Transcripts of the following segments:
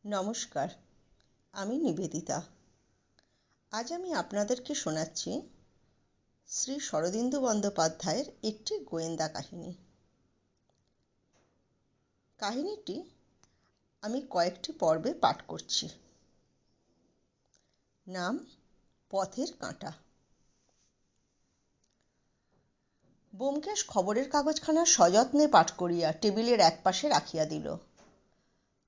নমস্কার, আমি নিবেদিতা। আজ আমি আপনাদেরকে শোনাচ্ছি শ্রী শরদিন্দু বন্দ্যোপাধ্যায়ের একটি গোয়েন্দা কাহিনী। কাহিনীটি আমি কয়েকটি পর্বে পাঠ করছি। নাম পথের কাঁটা। ব্যোমকেশ খবরের কাগজখানা সযত্নে পাঠ করিয়া টেবিলের একপাশে রাখিয়া দিল।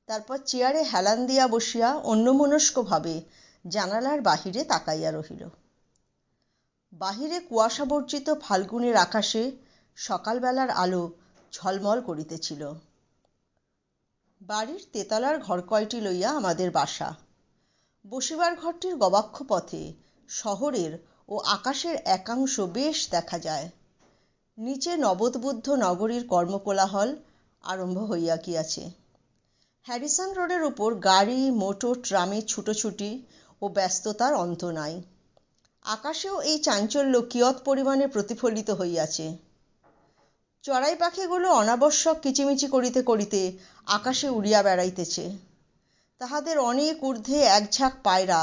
তারপর চেয়ারে হেলান দিয়া বসিয়া অন্যমনস্কভাবে জানালার বাহিরে তাকাইয়া রহিল। বাহিরে কুয়াশাবর্জিত ফাল্গুনের আকাশে সকালবেলার আলো ঝলমল করিতেছিল। বাড়ির তেতলার ঘর কয়টি লইয়া আমাদের বাসা। বসিবার ঘরটির গবাক্ষ পথে শহরের ও আকাশের একাংশ বেশ দেখা যায়। নিচে নবোদ্বুদ্ধ নগরীর কর্মকোলাহল আরম্ভ হইয়া গিয়াছে। হ্যারিসন রোডের উপর গাড়ি, মোটর, ট্রামের ছুটোছুটি ও ব্যস্ততার অন্ত নাই। আকাশেও এই চাঞ্চল্য কিয়ৎ পরিমাণে প্রতিফলিত হইয়াছে। চড়াই পাখিগুলো অনাবশ্যক কিচিমিচি করিতে করিতে আকাশে উড়িয়া বেড়াইতেছে। তাহাদের অনেক ঊর্ধ্বে একঝাঁক পায়রা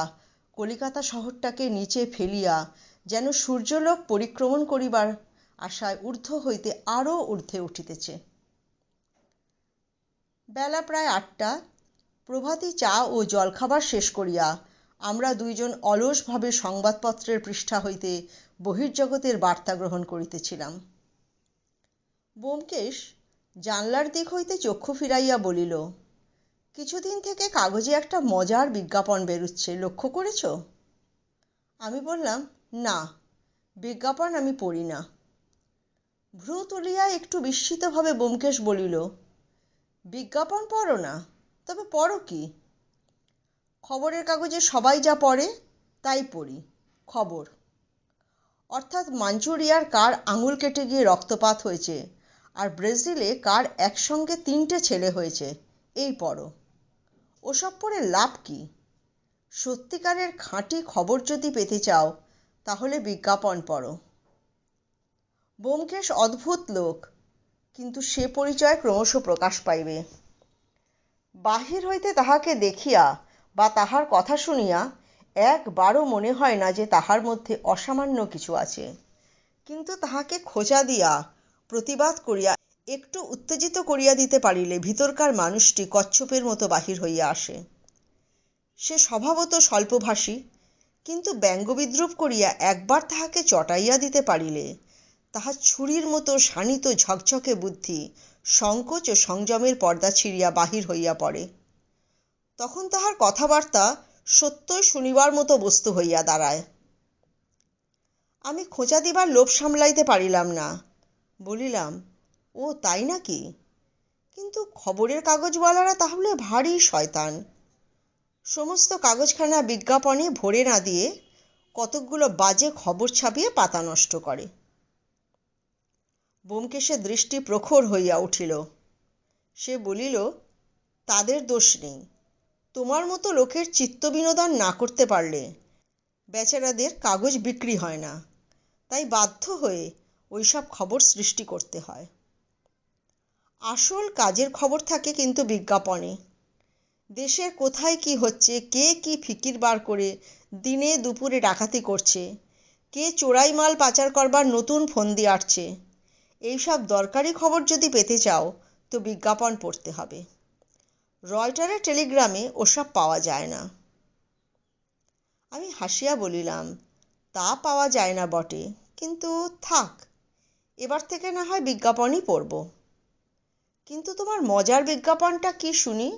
কলিকাতা শহরটাকে নিচে ফেলিয়া যেন সূর্যলোক পরিক্রমণ করিবার আশায় ঊর্ধ্ব হইতে আরও ঊর্ধ্বে উঠিতেছে। বেলা প্রায় 8টা। প্রভাতী চা ও জলখাবার শেষ করিয়া আমরা দুইজন অলসভাবে সংবাদপত্রের পৃষ্ঠা হইতে বহির্জগতের বার্তা গ্রহণ করিতেছিলাম। ব্যোমকেশ জানলার দিক হইতে চক্ষু ফিরাইয়া বলিল, কিছুদিন থেকে কাগজে একটা মজার বিজ্ঞাপন বেরুচ্ছে, লক্ষ্য করেছ? আমি বললাম, না, বিজ্ঞাপন আমি পড়ি না। ভ্রু তুলিয়া একটু বিস্মিতভাবে ব্যোমকেশ বলিল, বিজ্ঞাপন পড়ো না? তবে পড়ো কি? খবরের কাগজে সবাই যা পড়ে তাই পড়ি, খবর। অর্থাৎ মাঞ্চুরিয়ার কার আঙুল কেটে গিয়ে রক্তপাত হয়েছে আর ব্রাজিলে কার একসঙ্গে 3টে ছেলে হয়েছে, এই পড়ো। ওসব পড়ে লাভ কি? সত্যিকারের খাঁটি খবর যদি পেতে চাও তাহলে বিজ্ঞাপন পড়ো। ব্যোমকেশ অদ্ভুত লোক, কিন্তু সে পরিচয় ক্রমশ প্রকাশ পাইবে। বাহির হইতে তাহাকে দেখিয়া বা তাহার কথা শুনিয়া একবারও মনে হয় না যে তাহার মধ্যে অসামান্য কিছু আছে। কিন্তু তাহাকে খোঁচা দিয়া, প্রতিবাদ করিয়া, একটু উত্তেজিত করিয়া দিতে পারিলে ভিতরকার মানুষটি কচ্ছপের মতো বাহির হইয়া আসে। সে স্বভাবত স্বল্পভাষী, কিন্তু ব্যঙ্গবিদ্রূপ করিয়া একবার তাহাকে চটাইয়া দিতে পারিলে তাহার ছুরির মতো শানিত ঝকঝকে বুদ্ধি সংকোচ ও সংযমের পর্দা ছিঁড়িয়া বাহির হইয়া পড়ে। তখন তাহার কথাবার্তা সত্যই শুনিবার মতো বস্তু হইয়া দাঁড়ায়। আমি খোঁচা দিবার লোভ সামলাইতে পারিলাম না। বলিলাম, ও তাই নাকি? কিন্তু খবরের কাগজওয়ালারা তাহলে ভারী শয়তান। সমস্ত কাগজখানা বিজ্ঞাপনে ভরে না দিয়ে কতকগুলো বাজে খবর ছাপিয়ে পাতা নষ্ট করে। ব্যোমকেশের দৃষ্টি প্রখর হইয়া উঠিল। সে বলিল, তাদের দোষ নেই। তোমার মতো লোকের চিত্তবিনোদন না করতে পারলে বেচারাদের কাগজ বিক্রি হয় না, তাই বাধ্য হয়ে ওইসব খবর সৃষ্টি করতে হয়। আসল কাজের খবর থাকে কিন্তু বিজ্ঞাপনে। দেশের কোথায় কি হচ্ছে, কে কি ফিকির বার করে দিনে দুপুরে ডাকাতি করছে, কে চোরাই মাল পাচার করবার নতুন ফন্দি আঁটছে, এইসব দরকারি খবর যদি পেতে চাও তো বিজ্ঞাপন পড়তে হবে। রয়টারের টেলিগ্রামে ওসব পাওয়া যায় না। আমি হাসিয়া বলিলাম, তা পাওয়া যায় না বটে, কিন্তু থাক, এবার থেকে না হয় বিজ্ঞাপনই পড়ব। কিন্তু তোমার মজার বিজ্ঞাপনটা কি শুনি?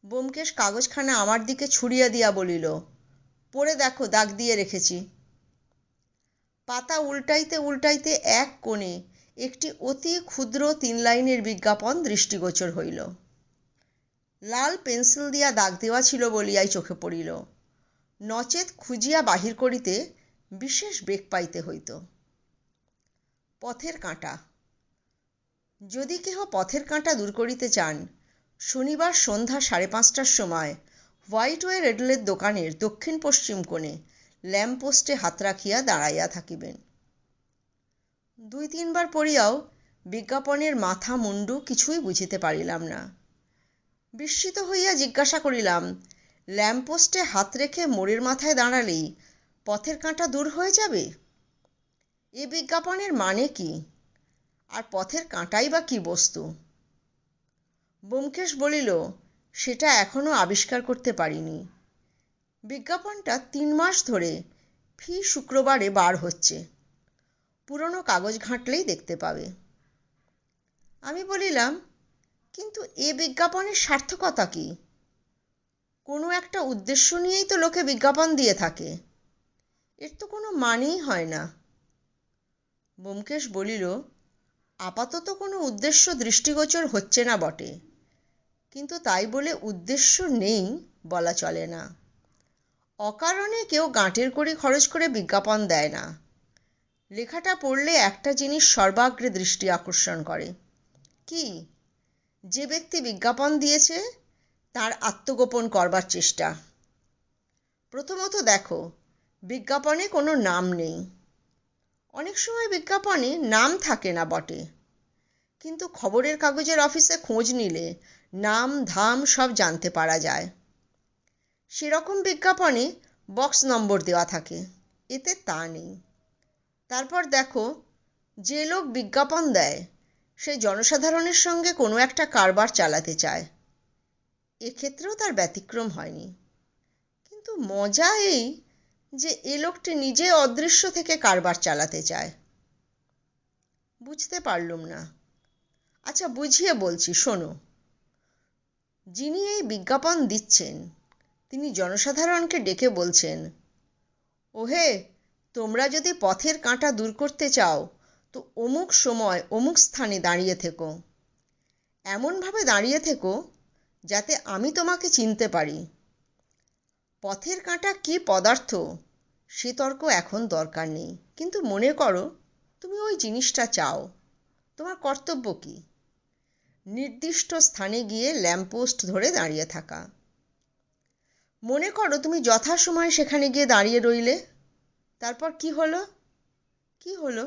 ব্যোমকেশ কাগজখানা আমার দিকে ছুড়িয়া দিয়া বলিল, পড়ে দেখো, দাগ দিয়ে রেখেছি। পাতা উল্টাইতে উল্টাইতে এক কোণে একটি অতি ক্ষুদ্র 3 লাইনের বিজ্ঞাপন দৃষ্টিগোচর হইল। লাল পেন্সিল দিয়া দাগ দেওয়া ছিল বলিয়াই চোখে পড়িল, নচেত খুঁজিয়া বাহির করিতে বিশেষ বেগ পাইতে হইত। পথের কাঁটা। যদি কেহ পথের কাঁটা দূর করিতে চান, শনিবার সন্ধ্যা 5:30টার সময় হোয়াইটওয়ে রেডলের দোকানের দক্ষিণ পশ্চিম কোণে ল্যাম্পপোস্টে হাত রাখিয়া দাঁড়াইয়া থাকিবেন। 2-3 বার পড়িয়াও বিজ্ঞাপনের মাথা মুন্ডু কিছুই বুঝিতে পারিলাম না। বিস্মিত হইয়া জিজ্ঞাসা করিলাম, ল্যাম্পপোস্টে হাত রেখে মোড়ের মাথায় দাঁড়ালেই পথের কাঁটা দূর হয়ে যাবে? এ বিজ্ঞাপনের মানে কি? আর পথের কাঁটাই বা কি বস্তু? ব্যোমকেশ বলিল, সেটা এখনো আবিষ্কার করতে পারিনি। বিজ্ঞাপনটা ৩ মাস ধরে ফি শুক্রবারে বার হচ্ছে। পুরনো কাগজ ঘাঁটলেই দেখতে পাবে। আমি বলিলাম, কিন্তু এ বিজ্ঞাপনের সার্থকতা কি? কোনো একটা উদ্দেশ্য নিয়েই তো লোকে বিজ্ঞাপন দিয়ে থাকে, এর তো কোনো মানেই হয় না। ব্যোমকেশ বলিল, আপাতত কোনো উদ্দেশ্য দৃষ্টিগোচর হচ্ছে না বটে, কিন্তু তাই বলে উদ্দেশ্য নেই বলা চলে না। অকারণে কেউ গাঁটের কড়ি খরচ করে বিজ্ঞাপন দেয় না। লেখাটা পড়লে একটা জিনিস সর্বাগ্রে দৃষ্টি আকর্ষণ করে। কি? যে ব্যক্তি বিজ্ঞাপন দিয়েছে তার আত্মগোপন করবার চেষ্টা। প্রথমত দেখো, বিজ্ঞাপনে কোনো নাম নেই। অনেক সময় বিজ্ঞাপনে নাম থাকে না বটে, কিন্তু খবরের কাগজের অফিসে খোঁজ নিলে নাম ধাম সব জানতে পারা যায়। সেরকম বিজ্ঞাপনে বক্স নম্বর দেওয়া থাকে, এতে তা নেই। তারপর দেখো, যে লোক বিজ্ঞাপন দেয় সে জনসাধারণের সঙ্গে কোনো একটা কারবার চালাতে চায়। এক্ষেত্রেও তার ব্যতিক্রম হয়নি। কিন্তু মজা এই যে এ লোকটি নিজে অদৃশ্য থেকে কারবার চালাতে চায়। বুঝতে পারলুম না। আচ্ছা, বুঝিয়ে বলছি, শোনো। যিনি এই বিজ্ঞাপন দিচ্ছেন তিনি জনসাধারণকে ডেকে বলছেন, ওহে, তোমরা যদি পথের কাঁটা দূর করতে চাও তো অমুক সময় অমুক স্থানে দাঁড়িয়ে থেকো। এমনভাবে দাঁড়িয়ে থেকো যাতে আমি তোমাকে চিনতে পারি। পথের কাঁটা কি পদার্থ সে তর্ক এখন দরকার নেই, কিন্তু মনে করো তুমি ওই জিনিসটা চাও। তোমার কর্তব্য কি? নির্দিষ্ট স্থানে গিয়ে ল্যাম্পপোস্ট ধরে দাঁড়িয়ে থাকা। মনে করো তুমি যথাসময়ে সেখানে গিয়ে দাঁড়িয়ে রইলে। তারপর কি হলো? কি হলো?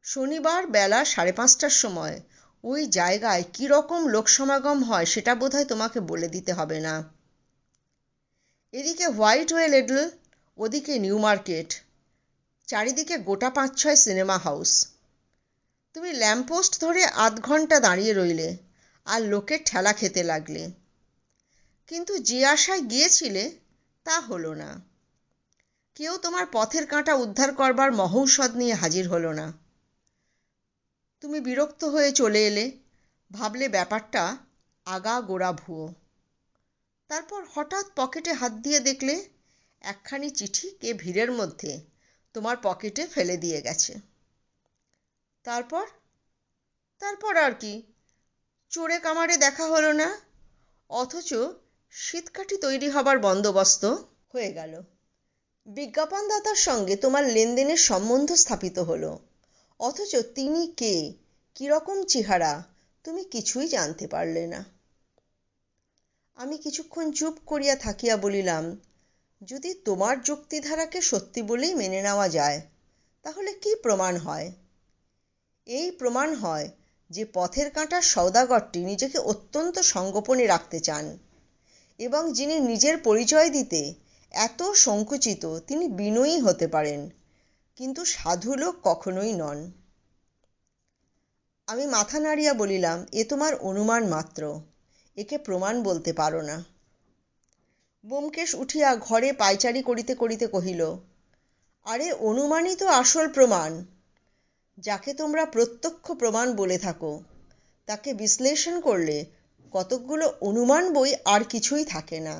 শনিবার বেলা 5:30টার সময় ওই জায়গায় কীরকম লোকসমাগম হয় সেটা বোধহয় তোমাকে বলে দিতে হবে না। এদিকে হোয়াইটওয়েল এডল, ওদিকে নিউ মার্কেট, চারিদিকে গোটা 5-6 সিনেমা হাউস। তুমি ল্যাম্পপোস্ট ধরে আধ ঘন্টা দাঁড়িয়ে রইলে আর লোকের ঠেলা খেতে লাগলে, কিন্তু যে আশায় গিয়েছিলে তা হলো না। কেউ তোমার পথের কাঁটা উদ্ধার করবার মহৌষধ নিয়ে হাজির হলো না। তুমি বিরক্ত হয়ে চলে এলে, ভাবলে ব্যাপারটা আগাগোড়া ভুয়ো। তারপর হঠাৎ পকেটে হাত দিয়ে দেখলে একখানি চিঠি কে ভিড়ের মধ্যে তোমার পকেটে ফেলে দিয়ে গেছে। তারপর তারপর আর কি? চোরে কামারে দেখা হলো না, অথচ শীতকাঠি তৈরি হবার বন্দোবস্ত হয়ে গেল। বিজ্ঞাপনদাতার সঙ্গে তোমার লেনদেনের সম্বন্ধ স্থাপিত হলো, অথচ তিনি কে, কীরকম চেহারা, তুমি কিছুই জানতে পারলে না। আমি কিছুক্ষণ চুপ করিয়া থাকিয়া বলিলাম, যদি তোমার যুক্তিধারাকে সত্যি বলেই মেনে নেওয়া যায় তাহলে কি প্রমাণ হয়? এই প্রমাণ হয় যে পথের কাঁটার সওদাগরটি নিজেকে অত্যন্ত সংগোপনে রাখতে চান, এবং যিনি নিজের পরিচয় দিতে এত সংকুচিত তিনি বিনয়ী হতে পারেন, কিন্তু সাধু লোক কখনোই নন। আমি মাথা নাড়িয়া বলিলাম, এ তোমার অনুমান মাত্র, একে প্রমাণ বলতে পারো না। ব্যোমকেশ উঠিয়া ঘরে পায়চারি করিতে করিতে কহিল, আরে অনুমানই তো আসল প্রমাণ। যাকে তোমরা প্রত্যক্ষ প্রমাণ বলে থাকো তাকে বিশ্লেষণ করলে কতকগুলো অনুমান বই আর কিছুই থাকে না।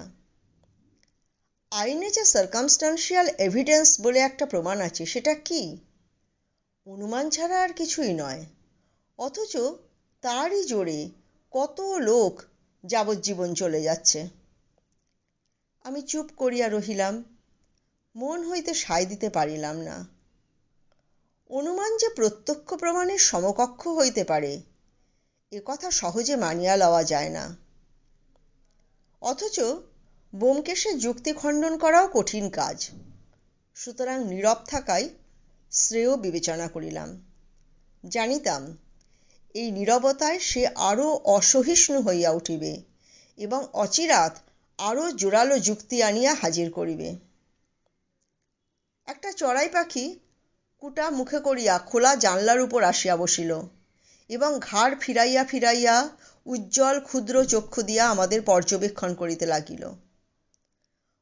আইনে যে সার্কামস্টান্সিয়াল এভিডেন্স বলে একটা প্রমাণ আছে, সেটা কি? অনুমান ছাড়া আর কিছুই নয়, অথচ তারই জোরে কত লোক যাবজ্জীবন চলে যাচ্ছে। আমি চুপ করিয়া রহিলাম, মন হইতে সায় দিতে পারিলাম না। অনুমান যে প্রত্যক্ষ প্রমাণের সমকক্ষ হইতে পারে এ কথা সহজে মানিয়া লওয়া যায় না। অথচ ব্যোমকেশের যুক্তি খণ্ডন করাও কঠিন কাজ, সুতরাং নীরব থাকাই শ্রেয় বিবেচনা করিলাম। জানিতাম এই নীরবতায় সে আরও অসহিষ্ণু হইয়া উঠিবে এবং অচিরাৎ আরও জোরালো যুক্তি আনিয়া হাজির করিবে। একটা চড়াই পাখি কুটা মুখে করিয়া খোলা জানলার উপর আসিয়া বসিল এবং ঘাড় ফিরাইয়া ফিরাইয়া উজ্জ্বল ক্ষুদ্র চক্ষু দিয়া আমাদের পর্যবেক্ষণ করিতে লাগিল।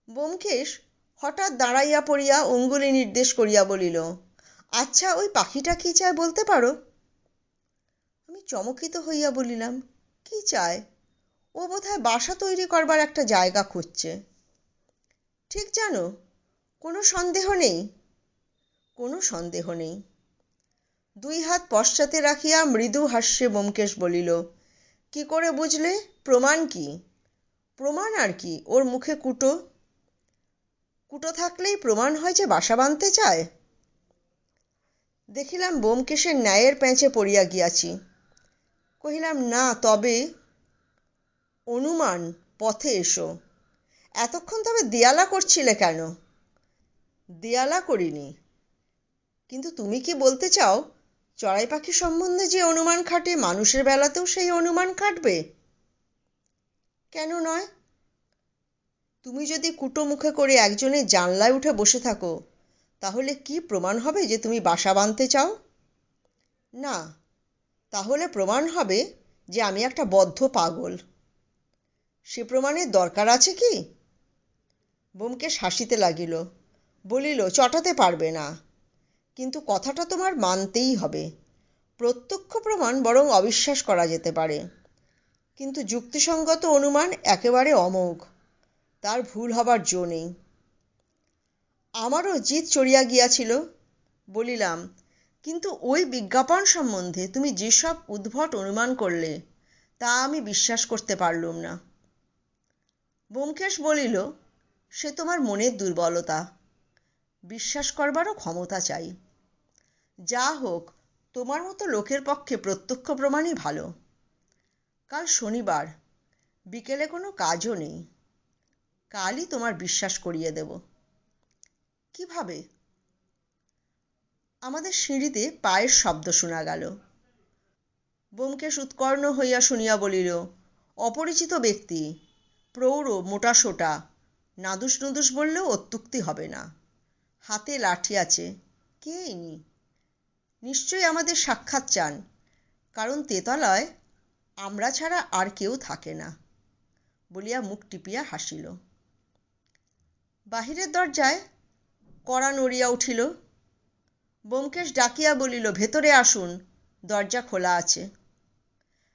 ব্যোমকেশ হঠাৎ দাঁড়াইয়া পড়িয়া অঙ্গুলি নির্দেশ করিয়া বলিল, আচ্ছা, ওই পাখিটা কি চায় বলতে পারো? আমি চমকিত হইয়া বলিলাম, কি চায়? ও বোধহয় বাসা তৈরি করবার একটা জায়গা খুঁজছে। ঠিক জানো? কোনো সন্দেহ নেই? কোনো সন্দেহ নেই। দুই হাত পশ্চাতে রাখিয়া মৃদু হাস্যে ব্যোমকেশ বলিল, কি করে বুঝলে? প্রমাণ কি? প্রমাণ আর কি, ওর মুখে কুটো। কুটো থাকলেই প্রমাণ হয় যে বাসা বাঁধতে চায়? দেখিলাম ব্যোমকেশের ন্যায়ের প্যাঁচে পড়িয়া গিয়াছি। কহিলাম, না, তবে অনুমান, পথে এসো। এতক্ষণ তবে দেয়ালা করছিলে কেন? দেয়ালা করিনি, কিন্তু তুমি কি বলতে চাও চড়াই পাখি সম্বন্ধে যে অনুমান খাটে মানুষের বেলাতেও সেই অনুমান খাটবে? কেন নয়? তুমি যদি কুটো মুখে করে একজনের জানলায় উঠে বসে থাকো, তাহলে কি প্রমাণ হবে যে তুমি বাসা বাঁধতে চাও? না, তাহলে প্রমাণ হবে যে আমি একটা বদ্ধ পাগল। সে প্রমাণের দরকার আছে কি? ব্যোমকেশ হাসিতে লাগিল, বলিল, চটাতে পারবে না, কিন্তু কথাটা তোমার মানতেই হবে। প্রত্যক্ষ প্রমাণ বরং অবিশ্বাস করা যেতে পারে, কিন্তু যুক্তিসঙ্গত অনুমান একেবারে অমোঘ, তার ভুল হবার জো নেই। আমারও জিদ চড়িয়া গিয়াছিল। বলিলাম, কিন্তু ওই বিজ্ঞাপন সম্বন্ধে তুমি যেসব উদ্ভট অনুমান করলে, তা আমি বিশ্বাস করতে পারলুম না। ব্যোমকেশ বলিল, সে তোমার মনের দুর্বলতা। বিশ্বাস করবারও ক্ষমতা চাই। যা হোক, তোমার মতো লোকের পক্ষে প্রত্যক্ষ প্রমাণই ভালো। কাল শনিবার, বিকেলে কোনো কাজও নেই। কালই তোমার বিশ্বাস করিয়ে দেব। কিভাবে? আমাদের সিঁড়িতে পায়ের শব্দ শোনা গেল। ব্যোমকেশ উৎকর্ণ হইয়া শুনিয়া বলিল, অপরিচিত ব্যক্তি, প্রৌঢ়, মোটাসোটা, নাদুস নুদুস বললেও অত্যুক্তি হবে না। হাতে লাঠি আছে। কে ইনি? নিশ্চয়ই আমাদের সাক্ষাৎ চান, কারণ তেতলায় আমরা ছাড়া আর কেউ থাকে না, বলিয়া মুখ টিপিয়া হাসিল। বাহিরের দরজায় কড়া নড়িয়া উঠিল। ব্যোমকেশ ডাকিয়া বলিল, ভেতরে আসুন, দরজা খোলা আছে।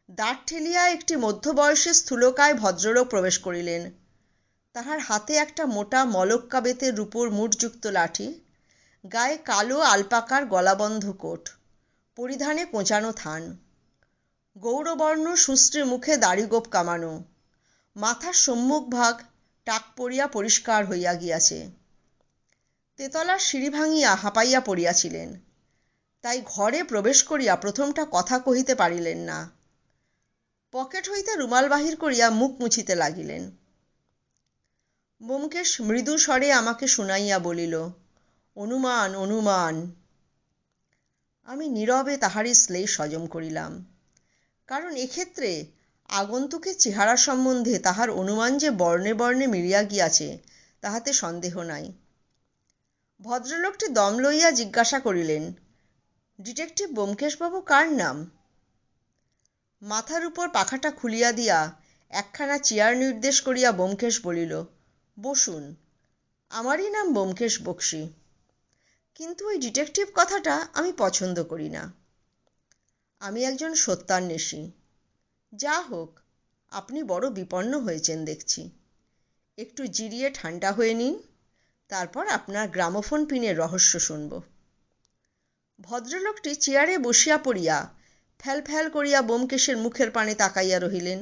দ্বার ঠেলিয়া একটি মধ্যবয়সী স্থূলকায় ভদ্রলোক প্রবেশ করিলেন। তাহার হাতে একটা মোটা মলক্কা বেতের রূপোর মুঠযুক্ত লাঠি, গায়ে কালো আলপাকার গলাবন্ধ কোট, পরিধানে কোঁচানো থান, গৌরবর্ণ সুশ্রী মুখে দাড়িগোঁফ কামানো, মাথার সম্মুখভাগ টাক পড়িয়া পরিষ্কার হইয়া গিয়াছে। তেতলার সিঁড়ি ভাঙিয়া হাঁপাইয়া পড়িয়াছিলেন, তাই ঘরে প্রবেশ করিয়া প্রথমটা কথা কহিতে পারিলেন না। পকেট হইতে রুমাল বাহির করিয়া মুখ মুছিতে লাগিলেন। ব্যোমকেশ মৃদু স্বরে আমাকে শুনাইয়া বলিল, অনুমান, অনুমান। আমি নীরবে তাহারই শ্লেষ হজম করিলাম, কারণ এক্ষেত্রে আগন্তুকের চেহারা সম্বন্ধে তাহার অনুমান যে বর্ণে বর্ণে মিলিয়া গিয়াছে, তাহাতে সন্দেহ নাই। ভদ্রলোকটি দম লইয়া জিজ্ঞাসা করিলেন, ডিটেকটিভ ব্যোমকেশবাবু কার নাম? মাথার উপর পাখাটা খুলিয়া দিয়া একখানা চেয়ার নির্দেশ করিয়া ব্যোমকেশ বলিল, বসুন, আমারই নাম ব্যোমকেশ বক্সী, কিন্তু ওই ডিটেকটিভ কথাটা আমি পছন্দ করি না। আমি একজন সত্যান্বেষী। যা হোক, আপনি বড় বিপন্ন হয়েছেন দেখছি। একটু জিরিয়ে ঠান্ডা হয়ে নিন, তারপর আপনার গ্রামোফোন পিনের রহস্য শুনব। ভদ্রলোকটি চেয়ারে বসিয়া পড়িয়া ফ্যাল ফ্যাল করিয়া ব্যোমকেশের মুখের পানে তাকাইয়া রহিলেন।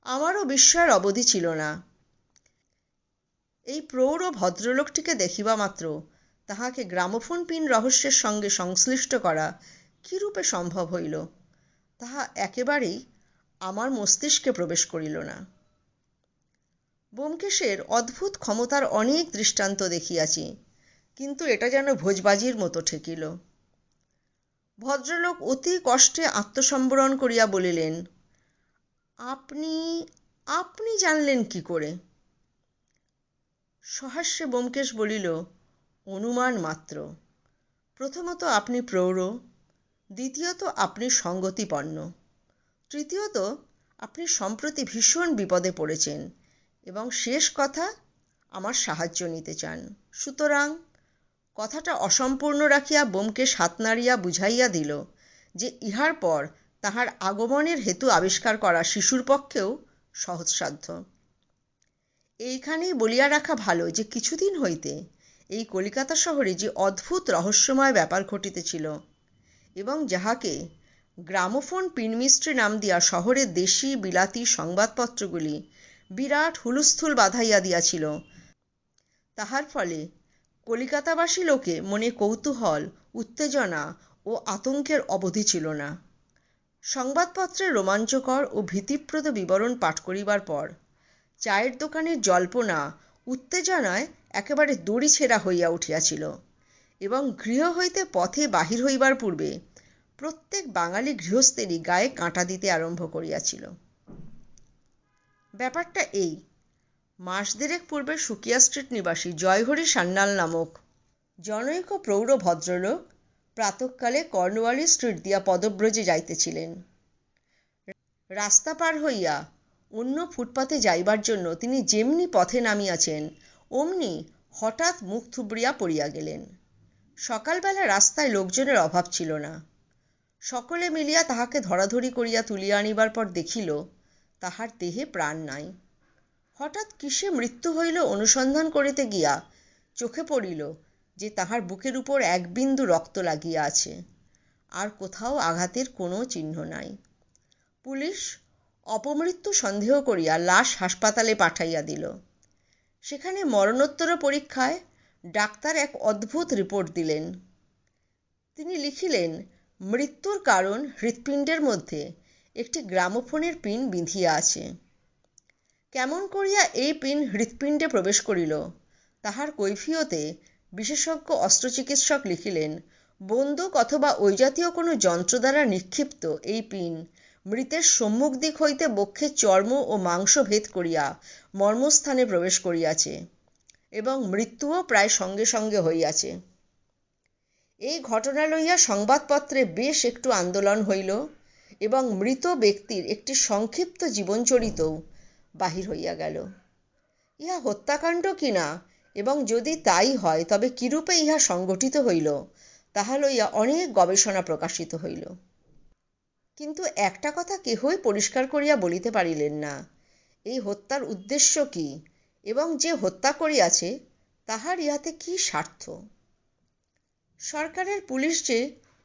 আমারও বিস্ময়ের অবধি ছিল না। এই প্রৌঢ় ভদ্রলোকটিকে দেখিবা মাত্র তাহাকে গ্রামোফোন পিন রহস্যের সঙ্গে সংশ্লিষ্ট করা কিরূপে সম্ভব হইল, তাহা একেবারেই আমার মস্তিষ্কে প্রবেশ করিল না। ব্যোমকেশের অদ্ভুত ক্ষমতার অনেক দৃষ্টান্ত দেখিয়াছি, কিন্তু এটা যেন ভোজবাজির মতো ঠেকিল। ভদ্রলোক অতি কষ্টে আত্মসম্বরণ করিয়া বলিলেন, আপনি আপনি জানলেন কি করে? সহাস্যে ব্যোমকেশ বলিল, অনুমান মাত্র। প্রথমত আপনি প্রৌঢ়, দ্বিতীয়ত আপনি সঙ্গতিপন্ন, তৃতীয়ত আপনি সম্প্রতি ভীষণ বিপদে পড়েছেন এবং শেষ কথা আমার সাহায্য নিতে চান। সুতরাং কথাটা অসম্পূর্ণ রাখিয়া ব্যোমকেশ হাত নাড়িয়া বুঝাইয়া দিল যে ইহার পর তাহার আগমনের হেতু আবিষ্কার করা শিশুর পক্ষেও সহজসাধ্য। এইখানেই বলিয়া রাখা ভালো যে কিছুদিন হইতে এই কলিকাতা শহরে যে অদ্ভুত রহস্যময় ব্যাপার ঘটিতেছিল এবং যাহাকে গ্রামোফোন পিনমিস্ট্রি নাম দিয়া শহরের দেশি বিলাতি সংবাদপত্রগুলি বিরাট হুলস্থুল বাঁধাইয়া দিয়াছিল, তাহার ফলে কলিকাতাবাসী লোকে মনে কৌতূহল, উত্তেজনা ও আতঙ্কের অবধি ছিল না। সংবাদপত্রের রোমাঞ্চকর ও ভীতিপ্রদ বিবরণ পাঠ করিবার পর চায়ের দোকানের জল্পনা উত্তেজনায় একেবারে দড়ি ছেঁড়া হইয়া উঠিয়াছিল এবং গৃহ হইতে পথে বাহির হইবার পূর্বে প্রত্যেক বাঙালি গৃহস্থেরই গায়ে কাঁটা দিতে আরম্ভ করিয়াছিল। ব্যাপারটা এই, মাস দেড়েক পূর্বে সুকিয়া স্ট্রিট নিবাসী জয়হরি সান্যাল নামক জনৈক প্রৌঢ় ভদ্রলোক প্রাতঃকালে কর্নওয়ালিস স্ট্রিট দিয়া পদব্রজে যাইতেছিলেন। রাস্তা পার হইয়া অন্য ফুটপাতে যাইবার জন্য তিনি যেমনি পথে নামিয়াছেন অমনি হঠাৎ মুখ থুবড়িয়া পড়িয়া গেলেন। সকালবেলা রাস্তায় লোকজনের অভাব ছিল না। সকলে মিলিয়া তাহাকে ধরাধরি করিয়া তুলিয়া আনিবার পর দেখিল তাহার দেহে প্রাণ নাই। হঠাৎ কিসে মৃত্যু হইল অনুসন্ধান করিতে গিয়া চোখে পড়িল যে তাহার বুকের উপর এক বিন্দু রক্ত লাগিয়া আছে, আর কোথাও আঘাতের কোনো চিহ্ন নাই। পুলিশ অপমৃত্যু সন্দেহ করিয়া লাশ হাসপাতালে পাঠাইয়া দিল। সেখানে মরণোত্তর পরীক্ষায় ডাক্তার এক অদ্ভুত রিপোর্ট দিলেন। তিনি লিখিলেন, মৃত্যুর কারণ হৃৎপিণ্ডের মধ্যে একটি গ্রামোফোনের পিন বিঁধিয়া আছে। কেমন করিয়া এই পিন হৃৎপিণ্ডে প্রবেশ করিল তাহার কৈফিয়তে বিশেষজ্ঞ অস্ত্রচিকিৎসক লিখিলেন, বন্দুক অথবা ওই জাতীয় কোনো যন্ত্র দ্বারা নিক্ষিপ্ত এই পিন মৃতের সম্মুখ দিক হইতে বক্ষের চর্ম ও মাংস ভেদ করিয়া মর্মস্থানে প্রবেশ করিয়াছে এবং মৃত্যুও প্রায় সঙ্গে সঙ্গে হইয়াছে। এই ঘটনা লইয়া সংবাদপত্রে বেশ একটু আন্দোলন হইল এবং মৃত ব্যক্তির একটি সংক্ষিপ্ত জীবনচরিতও বাহির হইয়া গেল। ইহা হত্যাকাণ্ড কিনা এবং যদি তাই হয় তবে কিরূপে ইহা সংগঠিত হইল তাহা লইয়া অনেক গবেষণা প্রকাশিত হইল। কিন্তু একটা কথা কেহই পরিষ্কার করিয়া বলিতে পারিলেন না, এই হত্যার উদ্দেশ্য কি এবং যে হত্যা করিয়াছে তাহার ইহাতে কি স্বার্থ। সরকারের পুলিশ যে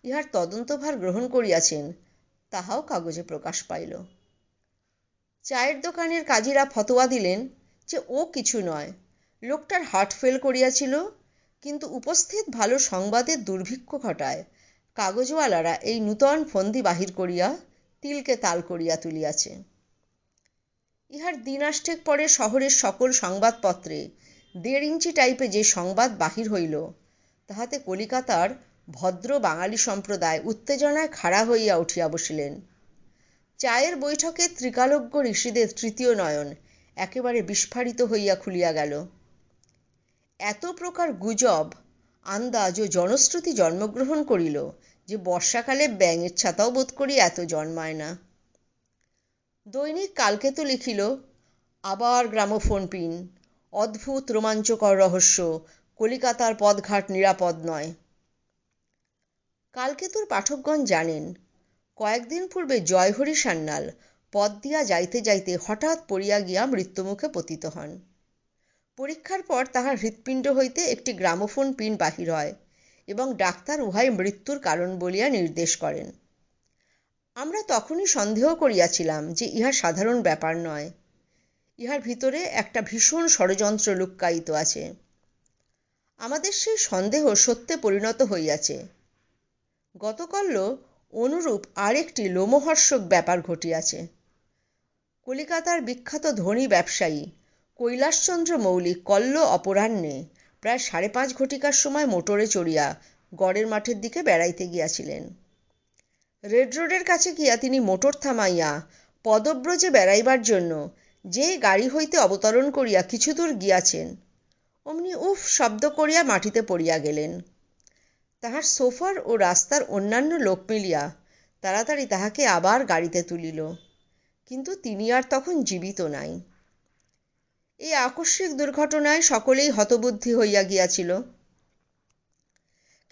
ইহার তদন্তভার গ্রহণ করিয়াছেন তাহাও কাগজে প্রকাশ পাইল। চায়ের দোকানের কাজীরা ফতোয়া দিলেন যে ও কিছু নয়, লোকটার হার্ট ফেল করিয়াছিল, কিন্তু উপস্থিত ভালো সংবাদের দুর্ভিক্ষ ঘটায় কাগজওয়ালারা এই নূতন ফন্দি বাহির করিয়া তিলকে তাল করিয়া তুলিয়াছে। ইহার দিনাষ্টেক পরে শহরের সকল সংবাদপত্রে 1.5 ইঞ্চি টাইপে যে সংবাদ বাহির হইল তাহাতে কলিকাতার ভদ্র বাঙালি সম্প্রদায় উত্তেজনায় খাড়া হইয়া উঠিয়া বসিলেন। চায়ের বৈঠকে ত্রিকালজ্ঞ ঋষিদের তৃতীয় নয়ন একেবারে বিস্ফারিত হইয়া খুলিয়া গেল। এত প্রকার গুজব, আন্দাজ ও জনশ্রুতি জন্মগ্রহণ করিল যে বর্ষাকালে ব্যাঙের ছাতাও বোধ করি এত জন্মায় না। দৈনিক কালকেতু লিখিল, আবার গ্রামোফোন পিন, অদ্ভুত রোমাঞ্চকর রহস্য, কলিকাতার পথঘাট নিরাপদ নয়। কালকেতুর পাঠকগণ জানেন, কয়েকদিন পূর্বে জয়হরি সান্যাল পথ দিয়া যাইতে যাইতে হঠাৎ পড়িয়া গিয়া মৃত্যুমুখে পতিত হন। পরীক্ষার পর তাহার হৃৎপিণ্ড হইতে একটি গ্রামোফোন পিন বাহির হয় এবং ডাক্তার উহাই মৃত্যুর কারণ বলিয়া নির্দেশ করেন। আমরা তখনই সন্দেহ করিয়াছিলাম যে ইহা সাধারণ ব্যাপার নয়, ইহার ভিতরে একটা ভীষণ ষড়যন্ত্র লুক্কায়িত আছে। আমাদের সেই সন্দেহ সত্যে পরিণত হইয়াছে। গতকাল্য অনুরূপ আরেকটি লোমহর্ষক ব্যাপার ঘটিয়াছে। কলিকাতার বিখ্যাত ধনী ব্যবসায়ী কৈলাসচন্দ্র মৌলিক কল্য অপরাহ্নে প্রায় 5:30 ঘটিকার সময় মোটরে চড়িয়া গড়ের মাঠের দিকে বেড়াইতে গিয়াছিলেন। রেড রোডের কাছে গিয়া তিনি মোটর থামাইয়া পদব্রজে বেড়াইবার জন্য যে গাড়ি হইতে অবতরণ করিয়া কিছু দূর গিয়াছেন, অমনি উফ শব্দ করিয়া মাটিতে পড়িয়া গেলেন। তাহার সোফার ও রাস্তার অন্যান্য লোক মিলিয়া তাড়াতাড়ি তাহাকে আবার গাড়িতে তুলিল, কিন্তু তিনি আর তখন জীবিত নাই। এই আকস্মিক দুর্ঘটনায় সকলেই হতবুদ্ধি হইয়া গিয়াছিল,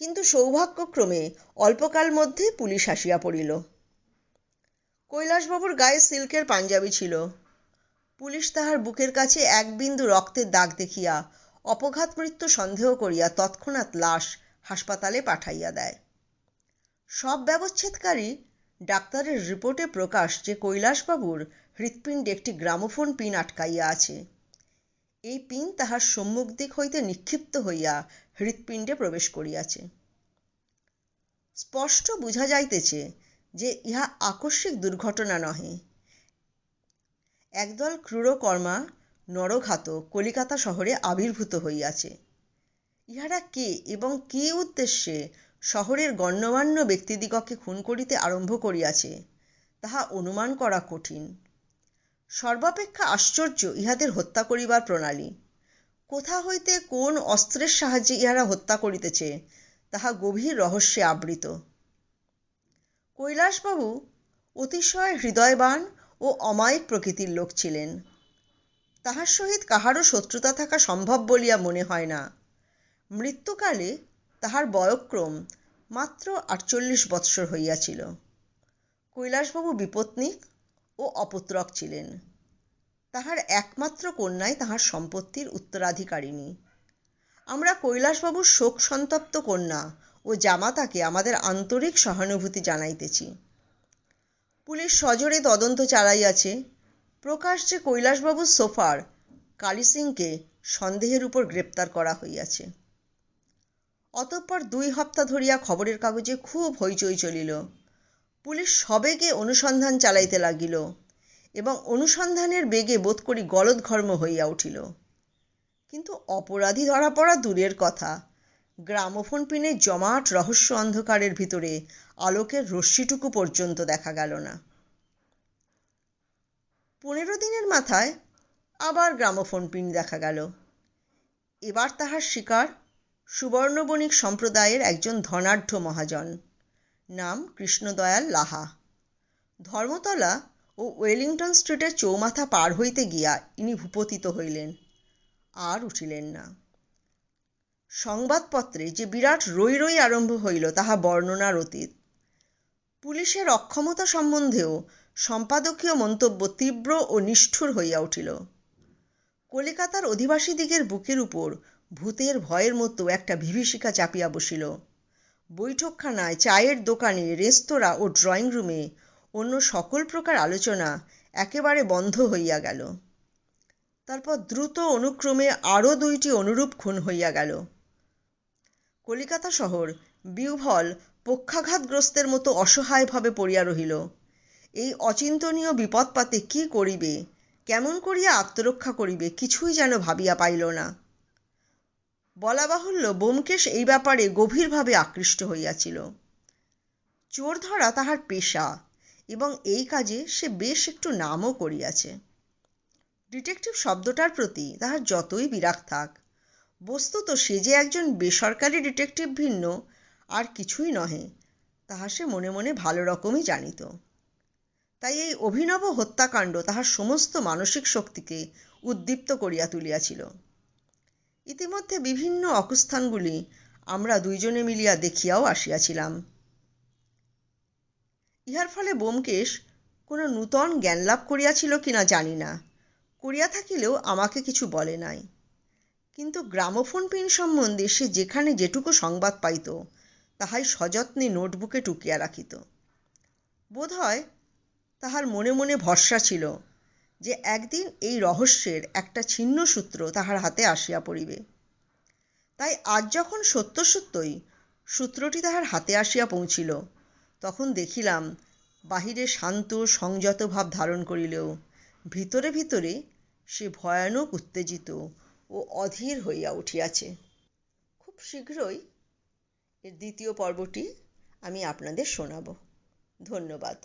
কিন্তু সৌভাগ্যক্রমে অল্পকাল মধ্যেই পুলিশ আসিয়া পড়িল। কৈলাসবাবুর গায়ে সিল্কের পাঞ্জাবি ছিল। পুলিশ তাহার বুকের কাছে এক বিন্দু রক্তের দাগ দেখিয়া অপঘাত মৃত্যু সন্দেহ করিয়া তৎক্ষণাৎ লাশ হাসপাতালে পাঠাইয়া দেয়। সব ব্যবচ্ছেদকারী ডাক্তারের রিপোর্টে প্রকাশ যে কৈলাসবাবুর হৃৎপিণ্ডে একটি গ্রামোফোন পিন আটকাইয়া আছে। এই পিন তাহার সম্মুখ দিক হইতে নিক্ষিপ্ত হইয়া হৃৎপিণ্ডে প্রবেশ করিয়াছে। স্পষ্ট বুঝা যাইতেছে যে ইহা আকস্মিক দুর্ঘটনা নহে। একদল ক্রূরকর্মা নরঘাতক কলিকাতা শহরে আবির্ভূত হইয়াছে। ইহারা কে এবং কি উদ্দেশ্যে শহরের গণ্যমান্য ব্যক্তিদিগকে খুন করিতে আরম্ভ করিয়াছে তাহা অনুমান করা কঠিন। সর্বাপেক্ষা আশ্চর্য ইহাদের হত্যা করিবার প্রণালী। কোথা হইতে কোন অস্ত্রের সাহায্যে ইহারা হত্যা করিতেছে তাহা গভীর রহস্যে আবৃত। কৈলাসবাবু অতিশয় হৃদয়বান ও অমায়িক প্রকৃতির লোক ছিলেন। তাহার সহিত কাহারও শত্রুতা থাকা সম্ভব বলিয়া মনে হয় না। মৃত্যুকালে তাহার বয়ঃক্রম মাত্র 48 বৎসর হইয়াছিল। কৈলাসবাবু বিপত্নিক ও অপুত্রক ছিলেন। তাহার একমাত্র কন্যাই তাহার সম্পত্তির উত্তরাধিকারিণী। আমরা কৈলাসবাবুর শোক সন্তপ্ত কন্যা ও জামাতাকে আমাদের আন্তরিক সহানুভূতি জানাইতেছি। পুলিশ সজোরে তদন্ত চালাইয়াছে। প্রকাশ যে কৈলাসবাবুর সোফার কালী সিংকে সন্দেহের উপর গ্রেপ্তার করা হইয়াছে। অতঃপর 2 হপ্তা ধরিয়া খবরের কাগজে খুব হইচই চলিল। পুলিশ সবেগে অনুসন্ধান চালাইতে লাগিল এবং অনুসন্ধানের বেগে বোধ করি গলদঘর্ম হইয়া উঠিল। কিন্তু অপরাধী ধরা পড়া দূরের কথা, গ্রামোফোন পিনের জমাট রহস্য অন্ধকারের ভিতরে আলোকের রশ্মিটুকু পর্যন্ত দেখা গেল না। 15 দিনের মাথায় আবার গ্রামোফোন পিন দেখা গেল। এবার তাহার শিকার সুবর্ণবণিক সম্প্রদায়ের একজন ধনাঢ্য মহাজন, নাম কৃষ্ণদয়াল লাহা। ধর্মতলা ও ওয়েলিংটন স্ট্রিটের চৌমাথা পার হইতে গিয়া ইনি ভূপতিত হইলেন, আর উঠিলেন না। সংবাদপত্রে যে বিরাট রই রই আরম্ভ হইল তাহা বর্ণনার অতীত। পুলিশের অক্ষমতা সম্বন্ধেও সম্পাদকীয় মন্তব্য তীব্র ও নিষ্ঠুর হইয়া উঠিল। কলিকাতার অধিবাসীদিগের বুকের উপর ভূতের ভয়ের মতো একটা বিভীষিকা চাপিয়া বসিল। বৈঠকখানায়, চায়ের দোকানে, রেস্তোরাঁ ও ড্রয়িং রুমে অন্য সকল প্রকার আলোচনা একেবারে বন্ধ হইয়া গেল। তারপর দ্রুত অনুক্রমে আরও 2টি অনুরূপ খুন হইয়া গেল। কলিকাতা শহর বিহ্বল পক্ষাঘাতগ্রস্তের মতো অসহায়ভাবে পড়িয়া রহিল। এই অচিন্তনীয় বিপদপাতে কি করিবে, কেমন করিয়া আত্মরক্ষা করিবে কিছুই যেন ভাবিয়া পাইল না। বলা বাহুল্য, ব্যোমকেশ এই ব্যাপারে গভীরভাবে আকৃষ্ট হইয়াছিল। চোর ধরা তাহার পেশা এবং এই কাজে সে বেশ একটু নামও করিয়াছে। ডিটেকটিভ শব্দটার প্রতি তাহার যতই বিরাগ থাক, বস্তুত সে যে একজন বেসরকারি ডিটেকটিভ ভিন্ন আর কিছুই নহে তাহা সে মনে মনে ভালো রকমই জানিত। তাই এই অভিনব হত্যাকাণ্ড তাহার সমস্ত মানসিক শক্তিকে উদ্দীপ্ত করিয়া তুলিয়াছিল। ইতিমধ্যে বিভিন্ন অকুস্থানগুলি আমরা 2 জনে মিলিয়া দেখিয়াও আসিয়াছিলাম। ইহার ফলে ব্যোমকেশ কোনো নূতন জ্ঞানলাভ করিয়াছিল কিনা জানি না, করিয়া থাকিলেও আমাকে কিছু বলে নাই। কিন্তু গ্রামোফোন পিন সম্বন্ধে সে যেখানে যেটুকু সংবাদ পাইত তাহাই সযত্নে নোটবুকে টুকিয়া রাখিত। বোধ হয় তাহার মনে মনে ভরসা ছিল যে একদিন এই রহস্যের একটা ছিন্ন সূত্র তাহার হাতে আসিয়া পড়িবে। তাই আজ যখন সত্য সত্যই সূত্রটি তাহার হাতে আসিয়া পৌঁছিল, তখন দেখিলাম বাহিরে শান্ত সংযত ভাব ধারণ করিলেও ভিতরে ভিতরে সে ভয়ানক উত্তেজিত ও অধীর হইয়া উঠিয়াছে। খুব শীঘ্রই এর 2য় পর্বটি আমি আপনাদের শোনাব। ধন্যবাদ।